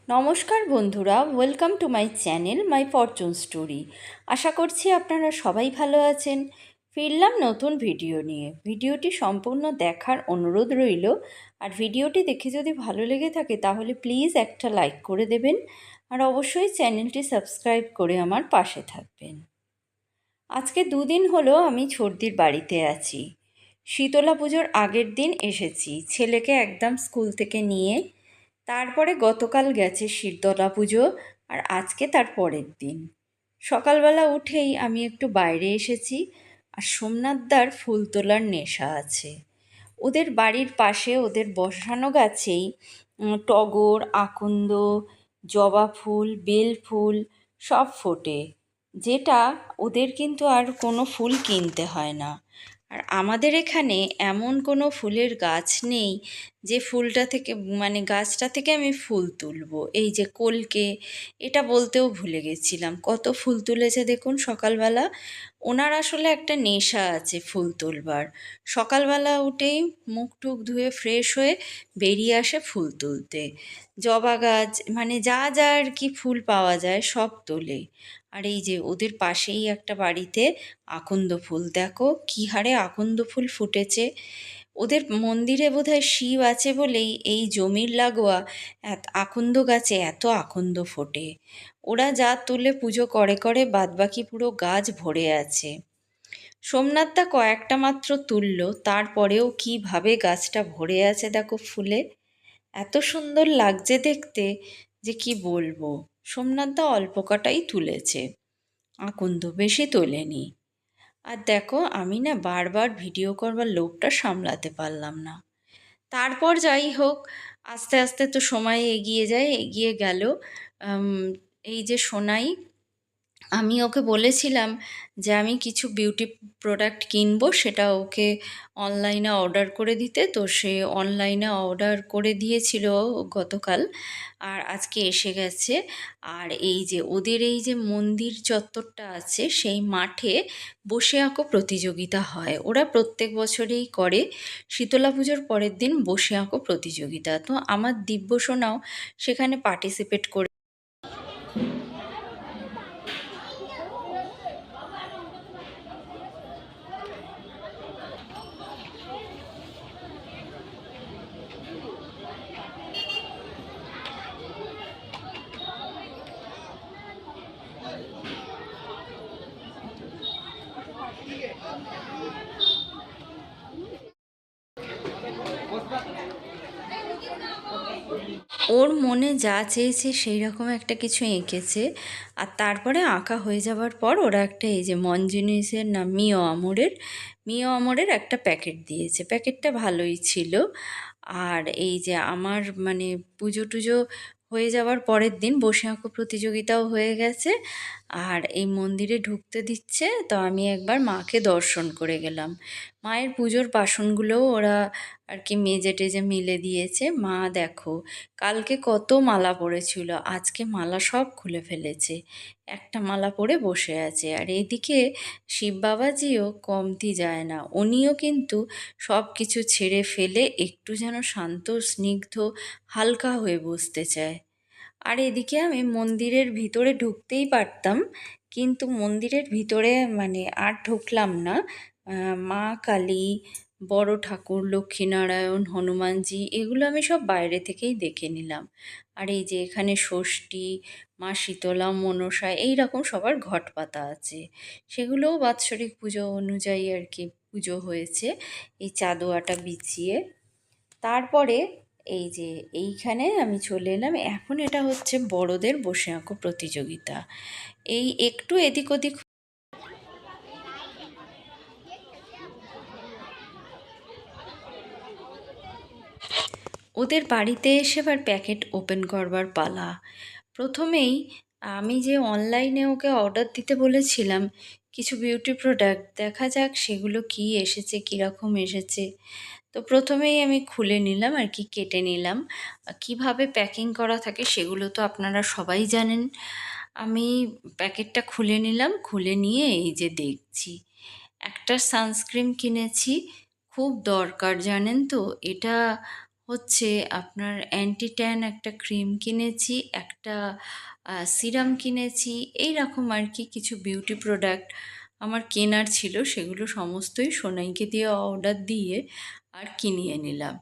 নমস্কার বন্ধুরা, welcome to my channel my fortune story. আশা করছি আপনারা সবাই ভালো আছেন। ফিরলাম নতুন ভিডিও নিয়ে। ভিডিওটি সম্পূর্ণ দেখার অনুরোধ রইল। আর ভিডিওটি দেখে যদি ভালো লেগে থাকে তাহলে প্লিজ একটা লাইক করে দেবেন। আর অবশ্যই চ্যানেলটি সাবস্ক্রাইব করে আমার পাশে থাকবেন। আজকে দুদিন হলো আমি ছর্দির বাড়িতে আছি। শীতলা পুজোর আগের দিন এসেছি ছেলেকে একদম স্কুল থেকে নিয়ে। তারপরে গতকাল গেছে শীতলা পুজো, আর আজকে তার পরের দিন। সকালবেলা উঠেই আমি একটু বাইরে এসেছি। আর সোমনাথদার ফুল তোলার নেশা আছে। ওদের বাড়ির পাশে ওদের বসানো গাছেই টগর, আকন্দ, জবা ফুল, বেল ফুল সব ফোটে, যেটা ওদের কিন্তু আর কোনো ফুল কিনতে হয় না। আর আমাদের এখানে এমন কোনো ফুলের গাছ নেই যে ফুলটা থেকে গাছটা থেকে আমি ফুল তুলবো। এই যে কলকে, এটা বলতেও ভুলে গেছিলাম, কত ফুল তুলেছে দেখুন সকালবেলা। ওনার আসলে একটা নেশা আছে ফুল তুলবার। সকালবেলা উঠেই মুখ টুক ধুয়ে ফ্রেশ হয়ে বেরিয়ে আসে ফুল তুলতে। জবা গাছ যা যা আর কি ফুল পাওয়া যায় সব তোলে। আর এই যে ওদের পাশেই একটা বাড়িতে আকন্দ ফুল, দেখো কী হারে আকন্দ ফুল ফুটেছে। ওদের মন্দিরে বোধহয় শিব আছে বলেই এই জমির লাগোয়া আকন্দ গাছে এত আকন্দ ফোটে। ওরা যা তুলে পুজো করে করে বাদবাকি পুরো গাছ ভরে আছে। সোমনাথদা কয়েকটা মাত্র তুলল, তারপরেও কীভাবে গাছটা ভরে আছে দেখো ফুলে। এত সুন্দর লাগছে দেখতে যে কি বলবো। সোমনাথদা অল্প কটাই তুলেছে, আকন্দ বেশি তোলেনি। আর দেখো আমি না বারবার ভিডিও করবার লোভটা সামলাতে পারলাম না। তারপর যাই হোক, আস্তে আস্তে তো সময় এগিয়ে যায়, এগিয়ে গেল। এই যে সোনাই, আমি ওকে বলেছিলাম যে আমি কিছু বিউটি প্রোডাক্ট কিনবো, সেটা ওকে অনলাইনে অর্ডার করে দিতে। তো সে অনলাইনে অর্ডার করে দিয়েছিল গতকাল, আর আজকে এসে গেছে। আর এই যে ওদের এই যে মন্দির চত্বরটা আছে, সেই মাঠে বসে আঁকো প্রতিযোগিতা হয়। ওরা প্রত্যেক বছরেই করে শীতলা পুজোর পরের দিন বসে আঁকো প্রতিযোগিতা। তো আমার দিব্যসোনাও সেখানে পার্টিসিপেট করে। ওর মনে যা চেয়েছে সেই রকম একটা কিছু এঁকেছে। আর তারপরে আঁকা হয়ে যাওয়ার পর ওরা একটা এই যে মনজিনিসের নাম মিও আমরের একটা প্যাকেট দিয়েছে। প্যাকেটটা ভালোই ছিল। আর এই যে আমার পুজো টুজো হয়ে যাওয়ার পরের দিন বসে আঁকো প্রতিযোগিতাও হয়ে গেছে। আর এই মন্দিরে ঢুকতে দিচ্ছে, তো আমি একবার মাকে দর্শন করে গেলাম। মায়ের পুজোর বাসনগুলোও ওরা আর কি মেজে টেজে মিলে দিয়েছে। মা দেখো কালকে কত মালা পড়েছিল, আজকে মালা সব খুলে ফেলেছে, একটা মালা পরে বসে আছে। আর এদিকে শিব বাবাজিও কমতি যায় না, উনিও কিন্তু সব কিছু ছেড়ে ফেলে একটু যেন শান্ত, স্নিগ্ধ, হালকা হয়ে বসতে চায়। আর এদিকে আমি মন্দিরের ভিতরে ঢুকতেই পারতাম, কিন্তু মন্দিরের ভিতরে আর ঢুকলাম না। মা কালী, বড় ঠাকুর, লক্ষ্মীনারায়ণ, হনুমানজি, এগুলো আমি সব বাইরে থেকেই দেখে নিলাম। আর এই যে এখানে ষষ্ঠী, মা শীতলা, মনসা এই রকম সবার ঘট পাতা আছে, সেগুলোও বাৎসরিক পুজো অনুযায়ী আর কি পুজো হয়েছে এই চাঁদোয়াটা বিছিয়ে। তারপরে এই যে এইখানে আমি চলে এলাম। এখন এটা হচ্ছে বড়দের বসে আঁকো প্রতিযোগিতা। এই একটু এদিক ওদিক। ওদের বাড়িতে এসে এবার প্যাকেট ওপেন করবার পালা। প্রথমেই আমি যে অনলাইনে ওকে অর্ডার দিতে বলেছিলাম কিছু বিউটি প্রোডাক্ট, দেখা যাক সেগুলো কি এসেছে, কীরকম এসেছে। তো প্রথমেই আমি খুলে নিলাম আর কি, কেটে নিলাম। কিভাবে প্যাকিং করা থাকে সেগুলো তো আপনারা সবাই জানেন। আমি প্যাকেটটা খুলে নিলাম, খুলে নিয়ে এই যে দেখছি একটা সানস্ক্রিন কিনেছি, খুব দরকার জানেন তো। এটা হচ্ছে আপনার অ্যান্টি ট্যান একটা ক্রিম কিনেছি, একটা সিরাম কিনেছি, এই রকম আর কি কিছু বিউটি প্রোডাক্ট আমার কেনার ছিল, সেগুলো সমস্তই সোনাইকে দিয়ে অর্ডার দিয়ে আর কিনিয়ে নিলাম।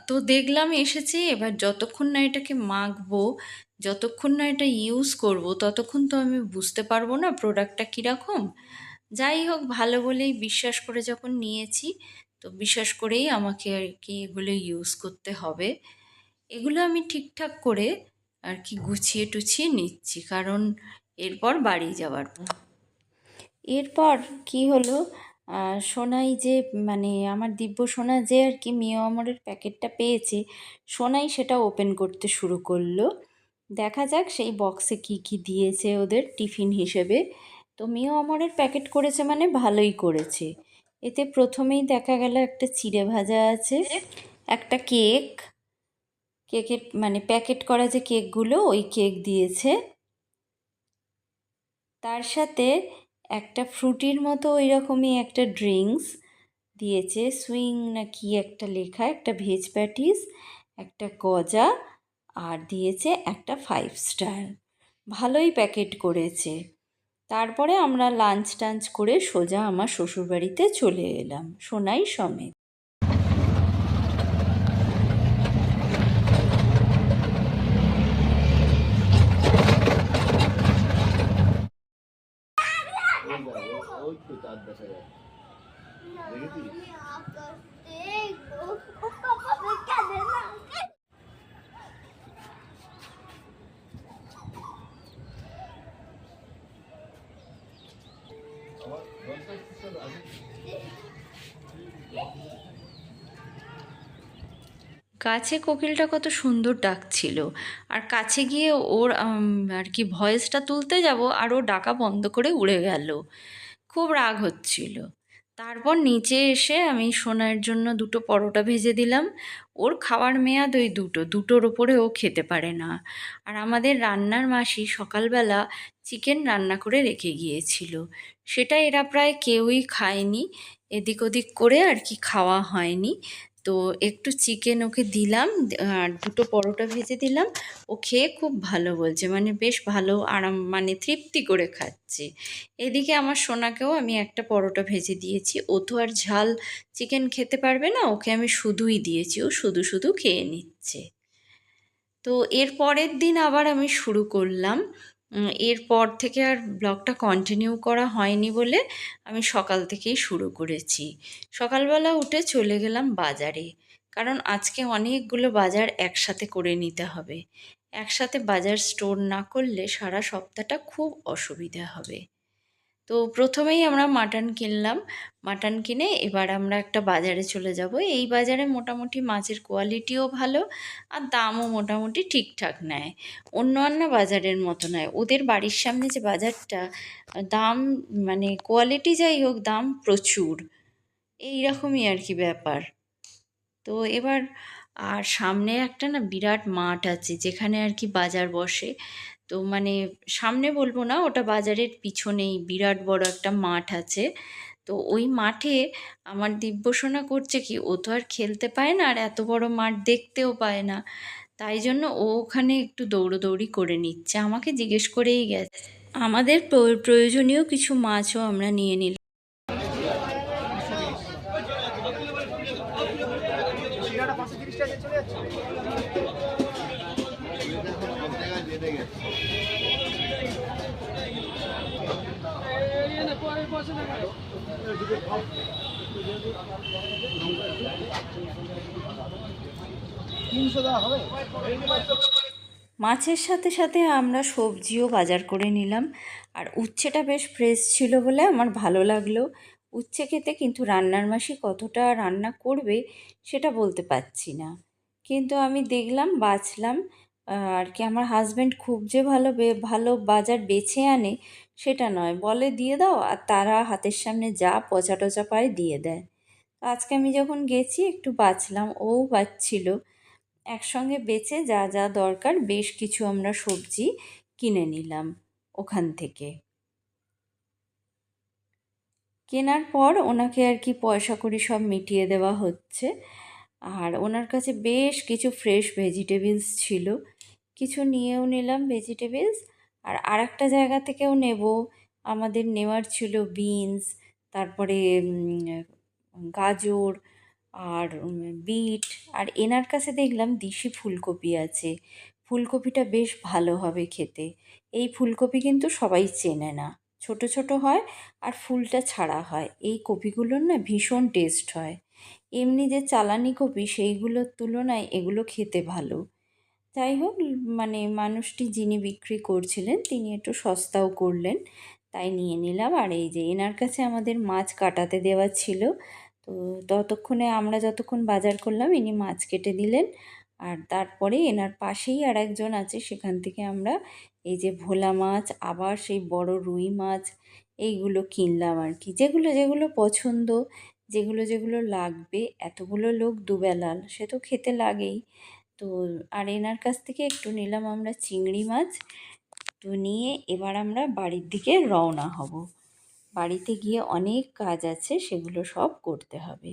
তো দেখলাম এসেছে, এবার যতক্ষণ না এটাকে মাখবো, যতক্ষণ না এটা ইউজ করব, ততক্ষণ তো আমি বুঝতে পারবো না প্রোডাক্টটা কীরকম। যাই হোক, ভালো বলেই বিশ্বাস করে যখন নিয়েছি, তো বিশ্বাস করেই আমাকে আর কি এগুলো ইউজ করতে হবে। এগুলো আমি ঠিকঠাক করে আর কি গুছিয়ে টুছিয়ে নিচ্ছি, কারণ এরপর বাড়ি যাওয়ার পর এরপর কি হলো, সোনাই যে মানে আমার দিব্য সোনা যে আর কি মিও আমরের প্যাকেটটা পেয়েছে, সোনাই সেটা ওপেন করতে শুরু করলো। দেখা যাক সেই বক্সে কি কি দিয়েছে ওদের টিফিন হিসেবে। তো মিও আমরের প্যাকেট করেছে মানে ভালোই করেছে। এতে প্রথমেই দেখা গেল একটা চিড়ে ভাজা আছে, একটা কেক, কেকের মানে প্যাকেট করা যে কেকগুলো ওই কেক দিয়েছে, তার সাথে একটা ফ্রুটির মতো ওই রকমই একটা ড্রিঙ্কস দিয়েছে, সুইং না কি একটা লেখা, একটা ভেজ প্যাটিস, একটা গজা, আর দিয়েছে একটা 5 স্টার। ভালোই প্যাকেট করেছে। তারপরে আমরা লাঞ্চ টাঞ্চ করে সোজা আমার শ্বশুরবাড়িতে চলে এলাম সোনাই সমেত। গাছে কোকিলটা কত সুন্দর ডাকছিল, আর কাছে গিয়ে ওর আর কি ভয়েসটা তুলতে যাব, আর ও ডাকা বন্ধ করে উড়ে গেল। খুব রাগ হচ্ছিল। তারপর নিচে এসে আমি সোনার জন্য 2 পরোটা ভেজে দিলাম। ওর খাওয়ার মেয়াদ ওই দুটোর ওপরে ও খেতে পারে না। আর আমাদের রান্নার মাসি সকালবেলা চিকেন রান্না করে রেখে গিয়েছিল, সেটা এরা প্রায় কেউই খায়নি, এদিক ওদিক করে আর কি খাওয়া হয়নি। তো একটু চিকেন ওকে দিলাম, আর 2 পরোটা ভেজে দিলাম। ও খেয়ে খুব ভালো বলছে, মানে বেশ ভালো আরাম, মানে তৃপ্তি করে খাচ্ছে। এদিকে আমার সোনাকেও আমি একটা পরোটা ভেজে দিয়েছি, ও তো আর ঝাল চিকেন খেতে পারবে না, ওকে আমি শুধুই দিয়েছি, ও শুধু শুধু খেয়ে নিচ্ছে। তো এর পরের দিন আবার আমি শুরু করলাম। এরপর থেকে আর ব্লগটা কন্টিনিউ করা হয়নি বলে আমি সকাল থেকেই শুরু করেছি। সকালবেলা উঠে চলে গেলাম বাজারে, কারণ আজকে অনেকগুলো বাজার একসাথে করে নিতে হবে। একসাথে বাজার স্টোর না করলে সারা সপ্তাহটা খুব অসুবিধা হবে। তো প্রথমেই আমরা মাটন কিনলাম। মাটন কিনে এবার আমরা একটা বাজারে চলে যাব। এই বাজারে মোটামুটি মাছের কোয়ালিটিও ভালো, আর দামও মোটামুটি ঠিকঠাক নেয়। অন্যান্য বাজারের মতো নয়, ওদের বাড়ির সামনে যে বাজারটা, দাম মানে কোয়ালিটি যাই হোক, দাম প্রচুর, এই রকমই আর কি ব্যাপার। তো এবার আর সামনে একটা না বিরাট মাঠ আছে যেখানে আর কি বাজার বসে। তো মানে সামনে বলবো না, ওটা বাজারের পিছনেই বিরাট বড় একটা মাঠ আছে। তো ওই মাঠে আমার দিব্যসোনা করছে কি, ও তো আর খেলতে পায় না, আর এত বড় মাঠ দেখতেও পায় না, তাই জন্য ও ওখানে একটু দৌড়োদৌড়ি করে নিচ্ছে, আমাকে জিজ্ঞেস করেই গেছে। আমাদের প্রয়োজনীয় কিছু মাছও আমরা নিয়ে নিলাম। মাছের সাথে সাথে আমরা সবজিও বাজার করে নিলাম, আর উচ্ছেটা বেশ ফ্রেশ ছিল বলে আমার ভালো লাগলো উচ্ছে খেতে। কিন্তু রান্নার মাসি কতটা রান্না করবে সেটা বলতে পারছি না, কিন্তু আমি দেখলাম বাছলাম। আর কি আমার হাজব্যান্ড খুব যে ভালো বাজার বেছে আনে সেটা নয়, বলে দিয়ে দাও, আর তারা হাতের সামনে যা পচা টচা পায় দিয়ে দেয়। তো আজকে আমি যখন গেছি একটু বাছলাম, ও বাছছিল, একসঙ্গে বেছে যা যা দরকার বেশ কিছু আমরা সবজি কিনে নিলাম ওখান থেকে। কেনার পর ওনাকে আর কি পয়সা কড়ি সব মিটিয়ে দেওয়া হচ্ছে। আর ওনার কাছে বেশ কিছু ফ্রেশ ভেজিটেবলস ছিল, কিছু নিয়েও নিলাম ভেজিটেবলস। আর আরেকটা জায়গা থেকেও নেব, আমাদের নেওয়ার ছিল বিনস, তারপরে গাজর আর বিট। আর এনার কাছে দেখলাম দেশি ফুলকপি আছে, ফুলকপিটা বেশ ভালো হবে খেতে। এই ফুলকপি কিন্তু সবাই চেনে না, ছোট ছোট হয় আর ফুলটা ছাড়া হয়। এই কপিগুলোর না ভীষণ টেস্ট হয়, এমনি যে চালানি কপি সেইগুলোর তুলনায় এগুলো খেতে ভালো। যাই হোক, মানে মানুষটি যিনি বিক্রি করছিলেন তিনি একটু সস্তাও করলেন, তাই নিয়ে নিলাম। আর এই যে এনার কাছে আমাদের মাছ কাটাতে দেওয়া ছিল, তো ততক্ষণে আমরা যতক্ষণ বাজার করলাম ইনি মাছ কেটে দিলেন। আর তারপরে এনার পাশেই আর একজন আছে, সেখান থেকে আমরা এই যে ভোলা মাছ, আবার সেই বড় রুই মাছ, এইগুলো কিনলাম আর কি, যেগুলো যেগুলো পছন্দ, যেগুলো যেগুলো লাগবে। এতগুলো লোক দুবেলা, সে তো খেতে লাগেই। তো আর এনার কাছ থেকে একটু নিলাম আমরা চিংড়ি মাছ। তো নিয়ে এবার আমরা বাড়ির দিকে রওনা হব। বাড়িতে গিয়ে অনেক কাজ আছে, সেগুলো সব করতে হবে।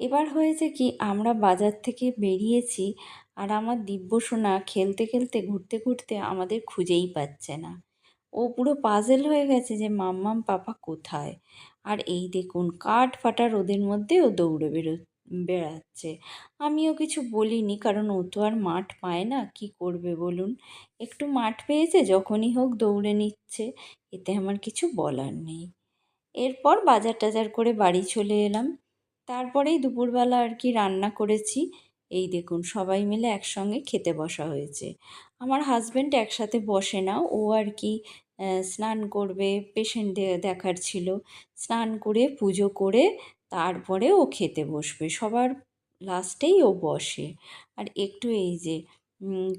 এবার হয়েছে কি, আমরা বাজার থেকে বেরিয়েছি আর আমার দিব্যসোনা খেলতে খেলতে ঘুরতে ঘুরতে আমাদের খুঁজেই পাচ্ছে না। ও পুরো পাজেল হয়ে গেছে যে মাম্মাম পাপা কোথায়। আর এই দেখুন কাঠ ফাটা রোদের মধ্যে ও দৌড়ে বেড়াচ্ছে। আমিও কিছু বলিনি, কারণ ও তো আর মাঠ পায় না, কি করবে বলুন। একটু মাঠ পেয়েছে যখনই হোক দৌড়ে নিচ্ছে, এতে আমার কিছু বলার নেই। এরপর বাজার টাজার করে বাড়ি চলে এলাম। তারপরেই দুপুরবেলা আর কি রান্না করেছি। এই দেখুন সবাই মিলে একসঙ্গে খেতে বসা হয়েছে। আমার হাজব্যান্ড একসাথে বসে না, ও আর কি স্নান করবে, পেশেন্ট দেখার ছিল, স্নান করে পুজো করে তারপরে ও খেতে বসবে, সবার লাস্টেই ও বসে। আর একটু এই যে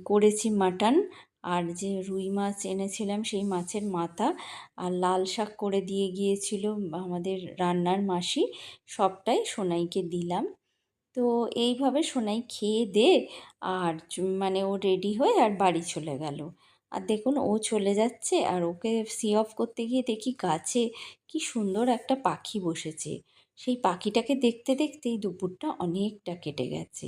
করেছি মাটন, আর যে রুই মাছ এনেছিলাম সেই মাছের মাথা, আর লাল শাক করে দিয়ে গিয়েছিল আমাদের রান্নার মাসি, সবটাই সোনাইকে দিলাম। তো এইভাবে সোনাই খেয়ে দে আর মানে ও রেডি হয়ে আর বাড়ি চলে গেল। আর দেখুন ও চলে যাচ্ছে, আর ওকে সি অফ করতে গিয়ে দেখি গাছে কি সুন্দর একটা পাখি বসেছে। সেই পাখিটাকে দেখতে দেখতেই দুপুরটা অনেকটা কেটে গেছে।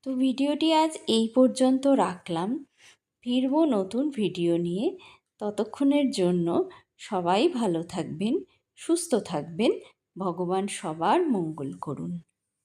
তো ভিডিওটি আজ এই পর্যন্ত রাখলাম, ফিরবো নতুন ভিডিও নিয়ে। ততক্ষণের জন্য সবাই ভালো থাকবেন, সুস্থ থাকবেন, ভগবান সবার মঙ্গল করুন।